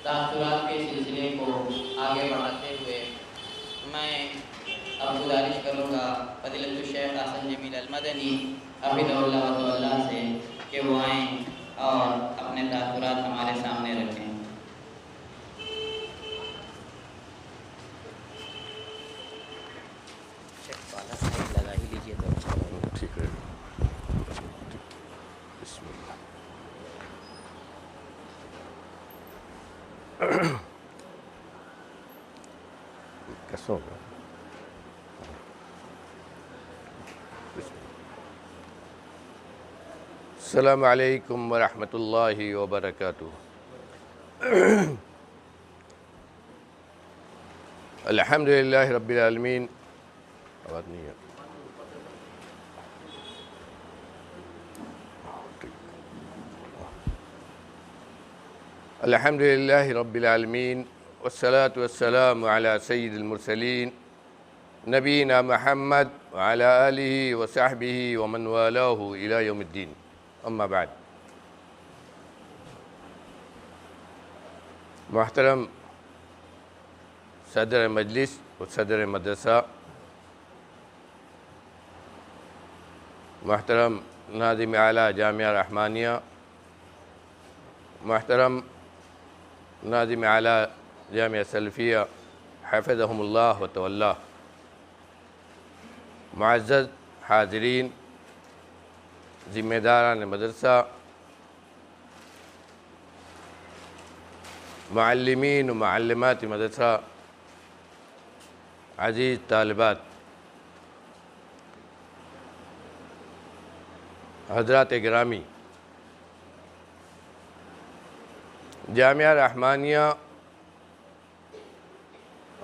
تاثرات کے سلسلے کو آگے بڑھاتے ہوئے میں اب گزارش کروں گا فضیلت الشیخ حسن جمیل المدنی حفظہ اللہ و اللہ سے کہ وہ آئیں اور اپنے تاثرات ہمارے سامنے رکھیں۔ لگا ہی لیجیے تو اچھا ہوگا۔ ٹھیک ہے، بسم اللہ۔ کیسا ہوگا؟ السلام علیکم ورحمۃ اللہ وبرکاتہ۔ الحمد للہ رب العالمین۔ آواز نہیں ہے۔ الحمد للہ رب العالمین والصلاة والسلام علی سید المرسلین نبینا محمد وعلی آلہ وصحبہ ومن والاہ الی یوم الدین، اما بعد۔ محترم صدر مجلس و صدر مدرسہ، محترم ناظم اعلیٰ جامعہ رحمانیہ، محترم ناظم اعلیٰ جامعہ سلفیہ حفظہم اللہ و تولیٰ، معزز حاضرین، ذمہ داران مدرسہ، معلمین و معلمات مدرسہ، عزیز طالبات، حضرات گرامی، جامعہ رحمانیہ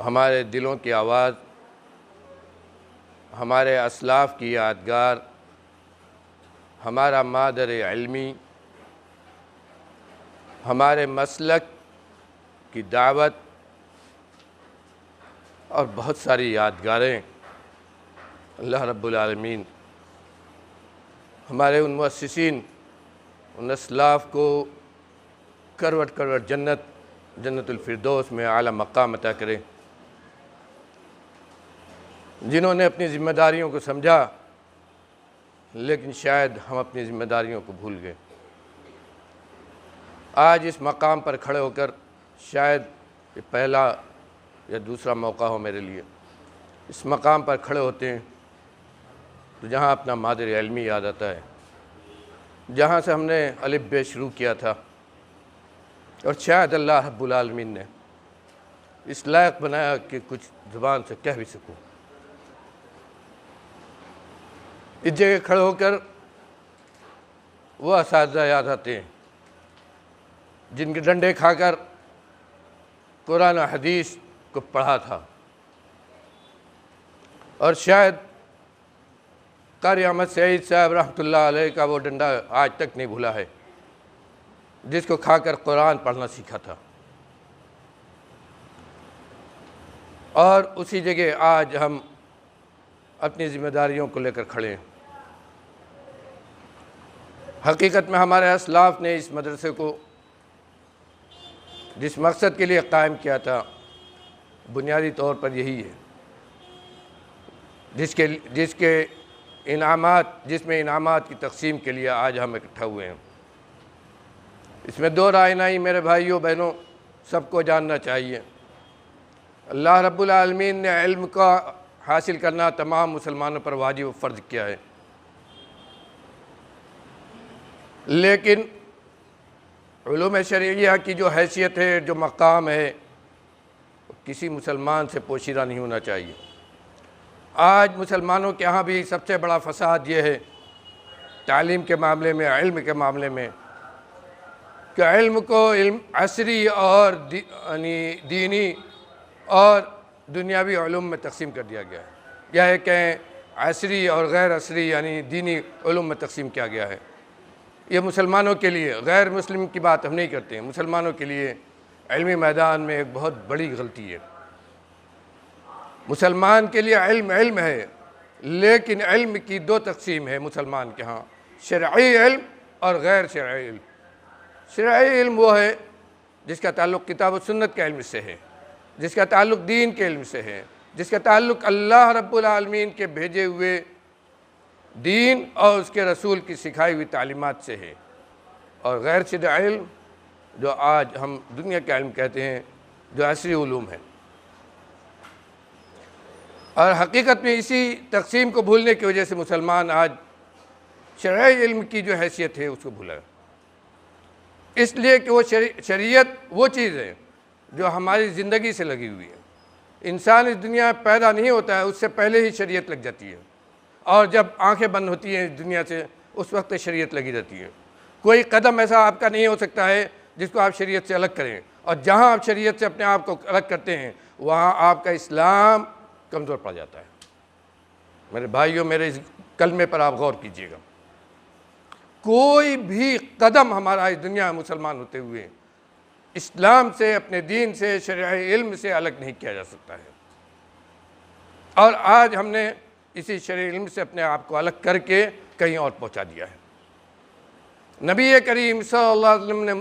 ہمارے دلوں کی آواز، ہمارے اسلاف کی یادگار، ہمارا مادر علمی، ہمارے مسلک کی دعوت اور بہت ساری یادگاریں اللہ رب العالمین ہمارے ان مؤسسین، ان اسلاف کو کروٹ کروٹ جنت الفردوس میں اعلیٰ مقام عطا کرے، جنہوں نے اپنی ذمہ داریوں کو سمجھا لیکن شاید ہم اپنی ذمہ داریوں کو بھول گئے۔ آج اس مقام پر کھڑے ہو کر شاید یہ پہلا یا دوسرا موقع ہو میرے لیے، اس مقام پر کھڑے ہوتے ہیں تو جہاں اپنا مادر علمی یاد آتا ہے، جہاں سے ہم نے الف بے شروع کیا تھا، اور شاید اللہ رب العالمین نے اس لائق بنایا کہ کچھ زبان سے کہہ بھی سکوں۔ اس جگہ کھڑے ہو کر وہ اساتذہ یاد آتے ہیں جن کے ڈنڈے کھا کر قرآن و حدیث کو پڑھا تھا، اور شاید قاری احمد سعید صاحب رحمۃ اللہ علیہ کا وہ ڈنڈا آج تک نہیں بھولا ہے، جس کو کھا کر قرآن پڑھنا سیکھا تھا۔ اور اسی جگہ آج ہم اپنی ذمہ داریوں کو لے کر کھڑے ہیں۔ حقیقت میں ہمارے اسلاف نے اس مدرسے کو جس مقصد کے لیے قائم کیا تھا بنیادی طور پر یہی ہے، جس میں انعامات کی تقسیم کے لیے آج ہم اکٹھا ہوئے ہیں۔ اس میں دو رائے نہیں میرے بھائیوں بہنوں، سب کو جاننا چاہیے، اللہ رب العالمین نے علم کا حاصل کرنا تمام مسلمانوں پر واجب و فرض کیا ہے، لیکن علوم شرعیہ کی جو حیثیت ہے، جو مقام ہے، کسی مسلمان سے پوشیدہ نہیں ہونا چاہیے۔ آج مسلمانوں کے ہاں بھی سب سے بڑا فساد یہ ہے تعلیم کے معاملے میں، علم کے معاملے میں، کہ علم کو عصری اور دینی اور دنیاوی علوم میں تقسیم کر دیا گیا ہے، یا ہے کہ عصری اور غیر عصری یعنی دینی علوم میں تقسیم کیا گیا ہے۔ یہ مسلمانوں کے لیے، غیر مسلم کی بات ہم نہیں کرتے ہیں، مسلمانوں کے لیے علمی میدان میں ایک بہت بڑی غلطی ہے۔ مسلمان کے لیے علم علم ہے، لیکن علم کی دو تقسیم ہے مسلمان کے ہاں، شرعی علم اور غیر شرعی علم۔ شرعی علم وہ ہے جس کا تعلق کتاب و سنت کے علم سے ہے، جس کا تعلق دین کے علم سے ہے، جس کا تعلق اللہ رب العالمین کے بھیجے ہوئے دین اور اس کے رسول کی سکھائی ہوئی تعلیمات سے ہے، اور غیر شرعی علم جو آج ہم دنیا کے علم کہتے ہیں، جو عصری علوم ہے۔ اور حقیقت میں اسی تقسیم کو بھولنے کی وجہ سے مسلمان آج شرعی علم کی جو حیثیت ہے اس کو بھولا، اس لیے کہ وہ شریعت وہ چیز ہے جو ہماری زندگی سے لگی ہوئی ہے۔ انسان اس دنیا میں پیدا نہیں ہوتا ہے، اس سے پہلے ہی شریعت لگ جاتی ہے، اور جب آنکھیں بند ہوتی ہیں اس دنیا سے اس وقت شریعت لگی رہتی ہے۔ کوئی قدم ایسا آپ کا نہیں ہو سکتا ہے جس کو آپ شریعت سے الگ کریں، اور جہاں آپ شریعت سے اپنے آپ کو الگ کرتے ہیں وہاں آپ کا اسلام کمزور پڑ جاتا ہے۔ میرے بھائیوں، میرے اس کلمے پر آپ غور کیجئے گا، کوئی بھی قدم ہمارا اس دنیا میں مسلمان ہوتے ہوئے اسلام سے، اپنے دین سے، شرعی علم سے الگ نہیں کیا جا سکتا ہے، اور آج ہم نے اسی شرعی علم سے اپنے آپ کو الگ کر کے کہیں اور پہنچا دیا ہے۔ نبی کریم صلی اللہ علیہ وسلم نے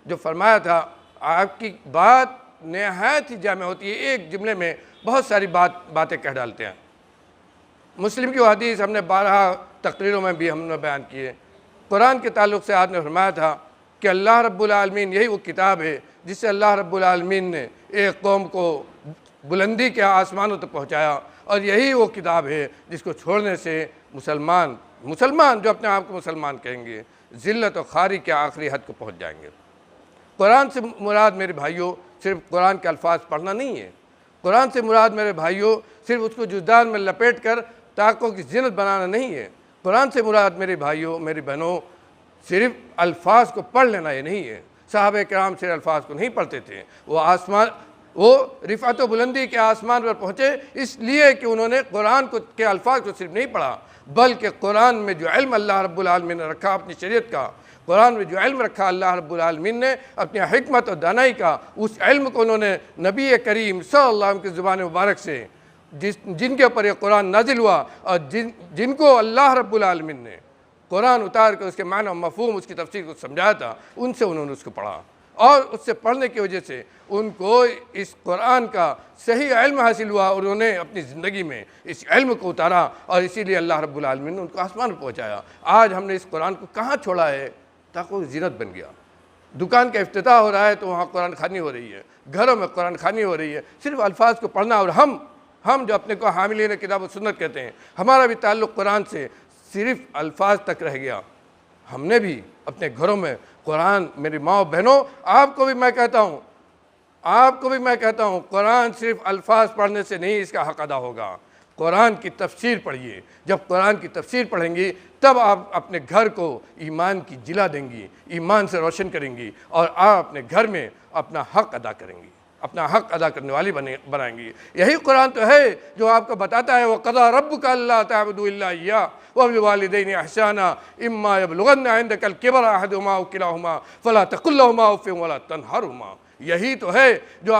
جو فرمایا تھا، آپ کی بات نہایت ہی جامع ہوتی ہے، ایک جملے میں بہت ساری باتیں کہہ ڈالتے ہیں۔ مسلم کی وہ حدیث ہم نے 12 تقریروں میں بھی ہم نے بیان کی ہے۔ قرآن کے تعلق سے آپ نے فرمایا تھا کہ اللہ رب العالمین یہی وہ کتاب ہے جس سے اللہ رب العالمین نے ایک قوم کو بلندی کے آسمانوں تک پہنچایا، اور یہی وہ کتاب ہے جس کو چھوڑنے سے مسلمان جو اپنے آپ کو مسلمان کہیں گے ذلت و خواری کے آخری حد کو پہنچ جائیں گے۔ قرآن سے مراد میرے بھائیوں صرف قرآن کے الفاظ پڑھنا نہیں ہے، قرآن سے مراد میرے بھائیوں صرف اس کو جزدان میں لپیٹ کر طاقوں کی زینت بنانا نہیں ہے۔ قرآن سے مراد میرے بھائیوں، میری بہنوں، صرف الفاظ کو پڑھ لینا یہ نہیں ہے۔ صحابہ کرام صرف الفاظ کو نہیں پڑھتے تھے، وہ رفعت و بلندی کے آسمان پر پہنچے اس لیے کہ انہوں نے قرآن کے الفاظ کو صرف نہیں پڑھا، بلکہ قرآن میں جو علم اللہ رب العالمین نے رکھا اپنی شریعت کا، قرآن میں جو علم رکھا اللہ رب العالمین نے اپنی حکمت اور دانائی کا، اس علم کو انہوں نے نبی کریم صلی اللہ علیہ وسلم کی زبان مبارک سے جن کے اوپر یہ قرآن نازل ہوا، اور جن کو اللہ رب العالمین نے قرآن اتار کے اس کے معنی و مفہوم، اس کی تفسیر کو سمجھایا تھا، ان سے انہوں نے اس کو پڑھا، اور اس سے پڑھنے کی وجہ سے ان کو اس قرآن کا صحیح علم حاصل ہوا، اور انہوں نے اپنی زندگی میں اس علم کو اتارا، اور اسی لیے اللہ رب العالمین نے ان کو آسمان پر پہنچایا۔ آج ہم نے اس قرآن کو کہاں چھوڑا ہے؟ تاکہ وہ زینت بن گیا۔ دکان کا افتتاح ہو رہا ہے تو وہاں قرآن خوانی ہو رہی ہے، گھروں میں قرآن خوانی ہو رہی ہے، صرف الفاظ کو پڑھنا، اور ہم جو اپنے کو حاملین کتاب و سنت کہتے ہیں، ہمارا بھی تعلق قرآن سے صرف الفاظ تک رہ گیا۔ ہم نے بھی اپنے گھروں میں قرآن، میری ماں و بہنوں، آپ کو بھی میں کہتا ہوں قرآن صرف الفاظ پڑھنے سے نہیں اس کا حق ادا ہوگا۔ قرآن کی تفسیر پڑھیے، جب قرآن کی تفسیر پڑھیں گی تب آپ اپنے گھر کو ایمان کی جلا دیں گی، ایمان سے روشن کریں گی، اور آپ اپنے گھر میں اپنا حق ادا کریں گی، اپنا حق ادا کرنے والی بنائیں گی۔ یہی قرآن تو ہے جو آپ کو بتاتا ہے وَقَضَىٰ رَبُّكَ أَلَّا تَعْبُدُوا إِلَّا إِيَّاهُ وَبِالْوَالِدَيْنِ إِحْسَانًا إِمَّا يَبْلُغَنَّ عِندَكَ الْكِبَرَ أَحَدُهُمَا أَوْ كِلَاهُمَا فَلَا تَقُل لَّهُمَا أُفٍّ وَلَا تَنْهَرْهُمَا۔ یہی تو ہے جو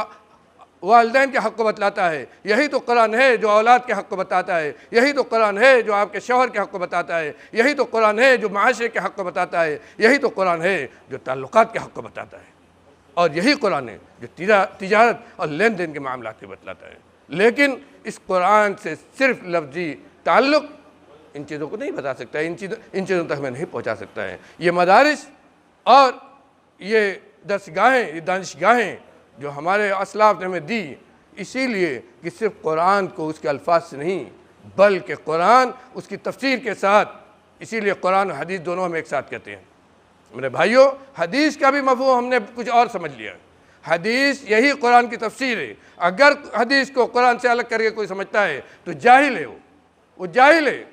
والدین کے حق کو بتلاتا ہے، یہی تو قرآن ہے جو اولاد کے حق کو بتاتا ہے، یہی تو قرآن ہے جو آپ کے شوہر کے حق کو بتاتا ہے، یہی تو قرآن ہے جو معاشرے کے حق کو بتاتا ہے، یہی تو قرآن ہے جو تعلقات کے حق کو بتاتا ہے، اور یہی قرآن ہے جو تجارت اور لین دین کے معاملات کو بتلاتا ہے۔ لیکن اس قرآن سے صرف لفظی تعلق ان چیزوں کو نہیں بتا سکتا ہے، ان چیزوں تک ہمیں نہیں پہنچا سکتا ہے۔ یہ مدارس اور یہ درسگاہیں، یہ دانشگاہیں جو ہمارے اسلاف نے ہمیں دی، اسی لیے کہ صرف قرآن کو اس کے الفاظ سے نہیں بلکہ قرآن اس کی تفسیر کے ساتھ، اسی لیے قرآن و حدیث دونوں ہم ایک ساتھ کہتے ہیں۔ میرے بھائیوں، حدیث کا بھی مفہوم ہم نے کچھ اور سمجھ لیا۔ حدیث یہی قرآن کی تفسیر ہے۔ اگر حدیث کو قرآن سے الگ کر کے کوئی سمجھتا ہے تو جاہل ہے، وہ جاہل ہے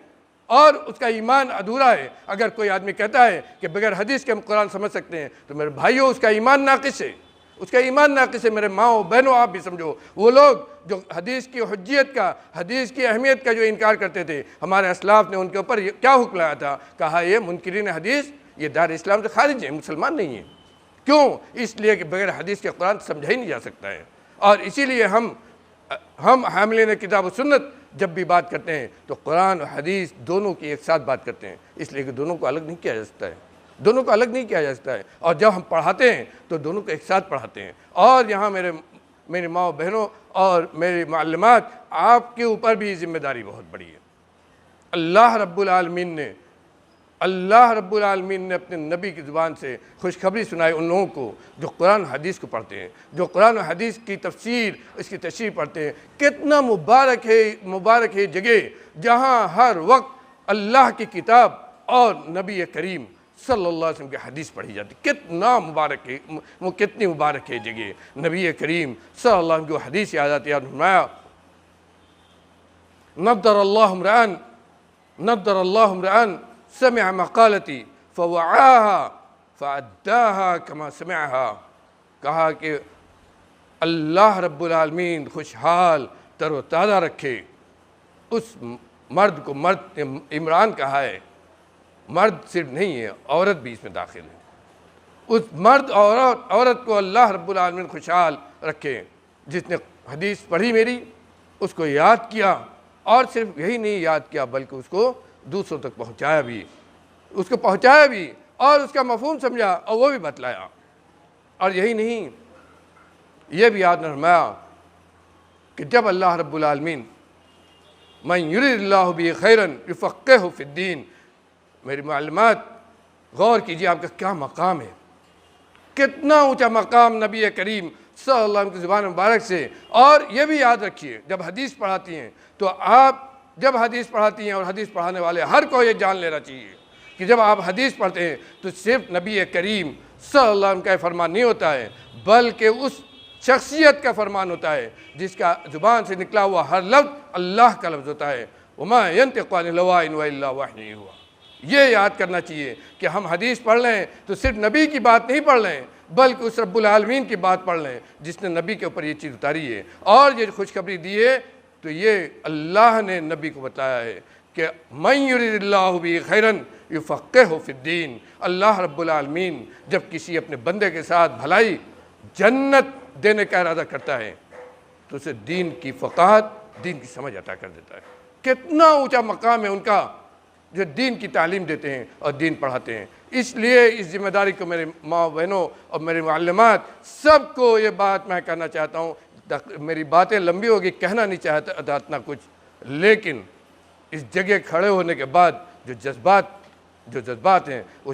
اور اس کا ایمان ادھورا ہے۔ اگر کوئی آدمی کہتا ہے کہ بغیر حدیث کے ہم قرآن سمجھ سکتے ہیں تو میرے بھائیوں اس کا ایمان ناقص ہے، اس کا ایمان ناقص ہے۔ میرے ماؤں بہنوں، آپ بھی سمجھو، وہ لوگ جو حدیث کی حجیت کا، حدیث کی اہمیت کا جو انکار کرتے تھے، ہمارے اسلاف نے ان کے اوپر کیا حکم لایا تھا؟ کہا یہ منکرین حدیث یہ دار اسلام سے خارج ہیں، مسلمان نہیں ہیں۔ کیوں؟ اس لیے کہ بغیر حدیث کے قرآن سمجھا ہی نہیں جا سکتا ہے۔ اور اسی لیے ہم حاملین کتاب و سنت جب بھی بات کرتے ہیں تو قرآن اور حدیث دونوں کی ایک ساتھ بات کرتے ہیں، اس لیے کہ دونوں کو الگ نہیں کیا جا سکتا ہے۔ دونوں کو الگ نہیں کیا جا سکتا ہے، اور جب ہم پڑھاتے ہیں تو دونوں کو ایک ساتھ پڑھاتے ہیں۔ اور یہاں میری ماں بہنوں اور میری معلمات، آپ کے اوپر بھی ذمہ داری بہت بڑی ہے۔ اللہ رب العالمین نے اپنے نبی کی زبان سے خوشخبری سنائی ان لوگوں کو جو قرآن حدیث کو پڑھتے ہیں، جو قرآن و حدیث کی تفسیر، اس کی تشریح پڑھتے ہیں۔ کتنا مبارک ہے جگہ جہاں ہر وقت اللہ کی کتاب اور نبی کریم صلی اللہ علیہ وسلم کی حدیث پڑھی جاتی۔ کتنی مبارک ہے جگہ، نبی کریم صلی اللہ علیہ وسلم کی حدیث یاد آتی ہے۔ فرمایا نضر اللہ امرأن سمع مقالتی فوعاها فأداها كما سمعها، کہا کہ اللہ رب العالمین خوشحال تر و تازہ رکھے اس مرد کو۔ مرد عمران کہا ہے، مرد صرف نہیں ہے، عورت بھی اس میں داخل ہے۔ اس مرد عورت کو اللہ رب العالمین خوشحال رکھے جس نے حدیث پڑھی میری، اس کو یاد کیا، اور صرف یہی نہیں یاد کیا بلکہ اس کو دوسروں تک پہنچایا بھی، اور اس کا مفہوم سمجھا اور وہ بھی بتلایا۔ اور یہی نہیں، یہ بھی یاد فرمایا کہ جب اللہ رب العالمین من یرید اللہ بہ خیرا یفقہہ فی الدین، میری معلومات غور کیجیے آپ کا کیا مقام ہے، کتنا اونچا مقام نبی کریم صلی اللہ علیہ وسلم کی زبان مبارک سے۔ اور یہ بھی یاد رکھیے جب حدیث پڑھاتی ہیں تو آپ جب حدیث پڑھاتی ہیں، اور حدیث پڑھانے والے ہر کو یہ جان لینا چاہیے کہ جب آپ حدیث پڑھتے ہیں تو صرف نبی کریم صلی اللہ علیہ وسلم کا فرمان نہیں ہوتا ہے، بلکہ اس شخصیت کا فرمان ہوتا ہے جس کا زبان سے نکلا ہوا ہر لفظ اللہ کا لفظ ہوتا ہے۔ وما ينطق عن الهوى إن هو إلا وحی ہوا۔ یہ یاد کرنا چاہیے کہ ہم حدیث پڑھ لیں تو صرف نبی کی بات نہیں پڑھ لیں بلکہ اس رب العالمین کی بات پڑھ لیں جس نے نبی کے اوپر یہ چیز اتاری ہے اور یہ خوشخبری دی ہے۔ تو یہ اللہ نے نبی کو بتایا ہے کہ من یرید اللہ بہ خیرا یفقہہ فی الدین، اللہ رب العالمین جب کسی اپنے بندے کے ساتھ بھلائی، جنت دینے کا ارادہ کرتا ہے تو اسے دین کی فقاہت، دین کی سمجھ عطا کر دیتا ہے۔ کتنا اونچا مقام ہے ان کا جو دین کی تعلیم دیتے ہیں اور دین پڑھاتے ہیں۔ اس لیے اس ذمہ داری کو میرے ماں بہنوں اور میری معلمات سب کو یہ بات میں کہنا چاہتا ہوں۔ میری باتیں لمبی ہوگی، کہنا نہیں چاہتا اتنا کچھ، لیکن اس جگہ کھڑے ہونے کے بعد جو جذبات ہیں وہ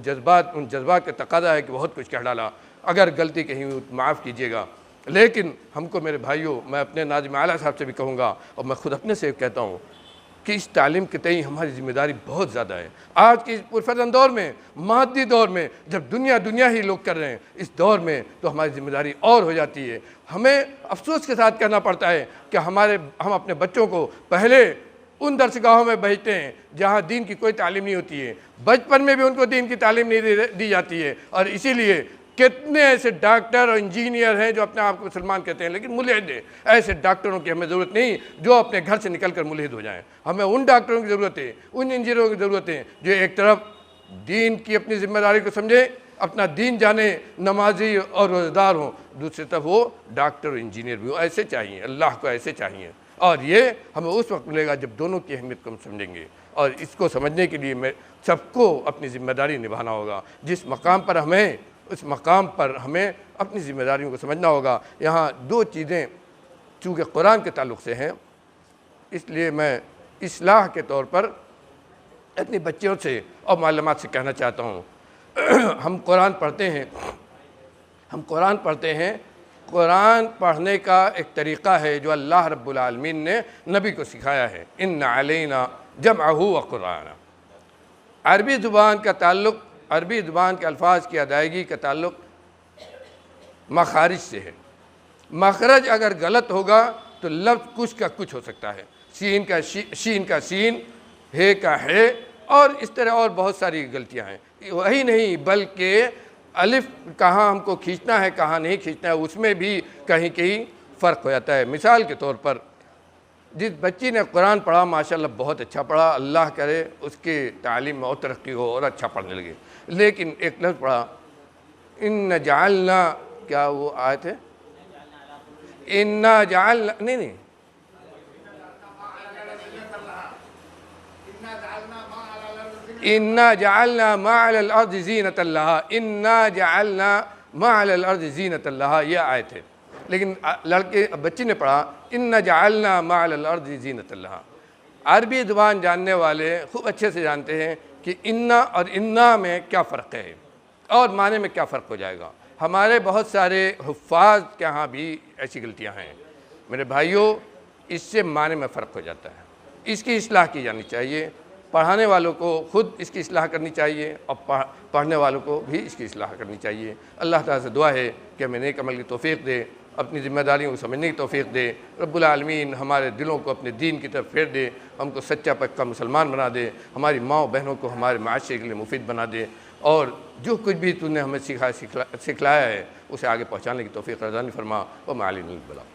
ان جذبات کا تقاضا ہے کہ بہت کچھ کہہ ڈالا۔ اگر غلطی کہیں ہوئی معاف کیجیے گا، لیکن ہم کو میرے بھائیوں، میں اپنے ناظم اعلیٰ صاحب سے بھی کہوں گا اور میں خود اپنے سے کہتا ہوں کہ اس تعلیم کے تئیں ہماری ذمہ داری بہت زیادہ ہے۔ آج کے اس پرفتن دور میں، مادی دور میں، جب دنیا ہی لوگ کر رہے ہیں، اس دور میں تو ہماری ذمہ داری اور ہو جاتی ہے۔ ہمیں افسوس کے ساتھ کہنا پڑتا ہے کہ ہم اپنے بچوں کو پہلے ان درسگاہوں میں بھیجتے ہیں جہاں دین کی کوئی تعلیم نہیں ہوتی ہے، بچپن میں بھی ان کو دین کی تعلیم نہیں دی جاتی ہے، اور اسی لیے کتنے ایسے ڈاکٹر اور انجینئر ہیں جو اپنے آپ کو مسلمان کہتے ہیں لیکن ملحد ہیں۔ ایسے ڈاکٹروں کی ہمیں ضرورت نہیں جو اپنے گھر سے نکل کر ملحد ہو جائیں۔ ہمیں ان ڈاکٹروں کی ضرورت ہے، ان انجینئروں کی ضرورت ہے جو ایک طرف دین کی اپنی ذمہ داری کو سمجھیں، اپنا دین جانے، نمازی اور روزہ دار ہوں، دوسری طرف وہ ڈاکٹر اور انجینئر بھی ہوں۔ ایسے چاہیے، اللہ کو ایسے چاہیے، اور یہ ہمیں اس وقت ملے گا جب دونوں کی اہمیت کو ہم سمجھیں گے۔ اور اس کو سمجھنے کے لیے سب کو اپنی ذمہ داری نبھانا ہوگا۔ جس مقام پر ہمیں، اس مقام پر ہمیں اپنی ذمہ داریوں کو سمجھنا ہوگا۔ یہاں دو چیزیں چونکہ قرآن کے تعلق سے ہیں، اس لیے میں اصلاح کے طور پر اپنی بچیوں سے اور معلومات سے کہنا چاہتا ہوں۔ ہم قرآن پڑھتے ہیں، قرآن پڑھنے کا ایک طریقہ ہے جو اللہ رب العالمین نے نبی کو سکھایا ہے۔ ان علینا جمعہ و قرآن۔ عربی زبان کا تعلق، عربی زبان کے الفاظ کی ادائیگی کا تعلق مخارج سے ہے۔ مخرج اگر غلط ہوگا تو لفظ کچھ کا کچھ ہو سکتا ہے، شین کا سین، ہے کا ہے، اور اس طرح اور بہت ساری غلطیاں ہیں۔ وہی نہیں بلکہ الف کہاں ہم کو کھینچنا ہے کہاں نہیں کھینچنا ہے، اس میں بھی کہیں فرق ہو جاتا ہے۔ مثال کے طور پر جس بچی نے قرآن پڑھا ماشاءاللہ بہت اچھا پڑھا، اللہ کرے اس کی تعلیم میں اور ترقی ہو اور اچھا پڑھنے لگے، لیکن ایک لفظ پڑھا ان جعلنا، کیا وہ آیت ہے؟ انا جعلنا، نہیں انا جعلنا ما علی الارض زینۃ لہا، انا جعلنا ما علی الارض زینۃ لہا، یہ آیت ہے۔ لیکن بچی نے پڑھا انا جعلنا ما علی الارض زینۃ لہا۔ عربی زبان جاننے والے خوب اچھے سے جانتے ہیں کہ انا اور انا میں کیا فرق ہے اور معنی میں کیا فرق ہو جائے گا۔ ہمارے بہت سارے حفاظ کے ہاں بھی ایسی غلطیاں ہیں۔ میرے بھائیوں، اس سے معنی میں فرق ہو جاتا ہے، اس کی اصلاح کی جانی چاہیے۔ پڑھانے والوں کو خود اس کی اصلاح کرنی چاہیے اور پڑھنے والوں کو بھی اس کی اصلاح کرنی چاہیے۔ اللہ تعالیٰ سے دعا ہے کہ ہمیں نیک عمل کی توفیق دے، اپنی ذمہ داریوں کو سمجھنے کی توفیق دے۔ رب العالمین ہمارے دلوں کو اپنے دین کی طرف پھیر دے، ہم کو سچا پکا مسلمان بنا دے، ہماری ماں بہنوں کو ہمارے معاشرے کے لیے مفید بنا دے، اور جو کچھ بھی تو نے ہمیں سکھلایا ہے اسے آگے پہنچانے کی توفیق رضا فرما۔ وما علینا الا البلاغ۔